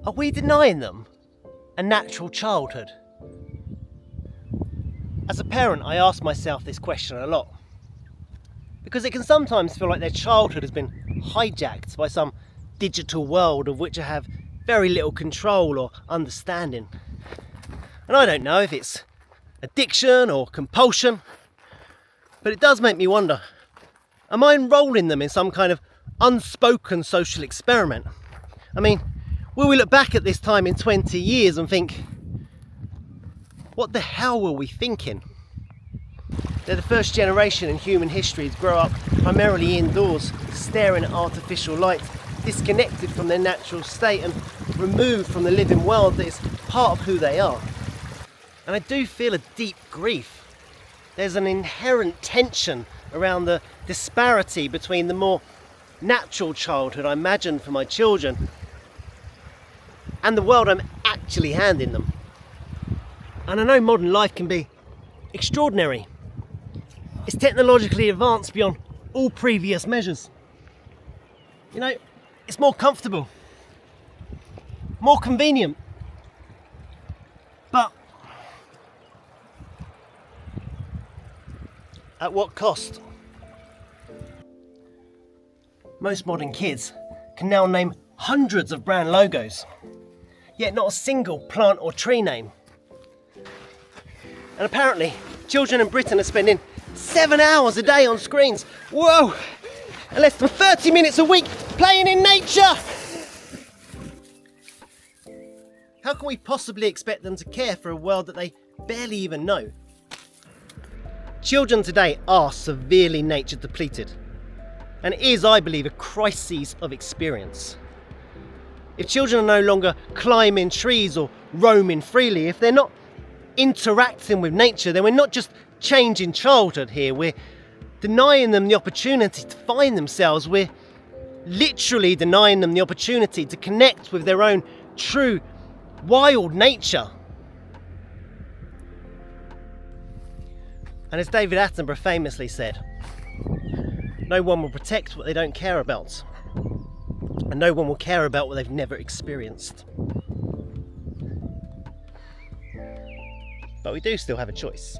Are we denying them a natural childhood? As a parent, I ask myself this question a lot, because it can sometimes feel like their childhood has been hijacked by some digital world of which I have very little control or understanding. And I don't know if it's addiction or compulsion, but it does make me wonder, am I enrolling them in some kind of unspoken social experiment? I mean, will we look back at this time in 20 years and think, what the hell were we thinking? They're the first generation in human history to grow up primarily indoors, staring at artificial light, disconnected from their natural state and removed from the living world that is part of who they are. And I do feel a deep grief. There's an inherent tension around the disparity between the more natural childhood I imagine for my children and the world I'm actually handing them. And I know modern life can be extraordinary. It's technologically advanced beyond all previous measures. You know, it's more comfortable, more convenient, but at what cost? Most modern kids can now name hundreds of brand logos, yet not a single plant or tree name. And apparently, children in Britain are spending 7 hours a day on screens. Whoa! And less than 30 minutes a week playing in nature! How can we possibly expect them to care for a world that they barely even know? Children today are severely nature depleted, and it is, I believe, a crisis of experience. If children are no longer climbing trees or roaming freely, if they're not interacting with nature, then we're not just changing childhood here, we're denying them the opportunity to find themselves. We're literally denying them the opportunity to connect with their own true wild nature. And as David Attenborough famously said, no one will protect what they don't care about, and no one will care about what they've never experienced. But we do still have a choice.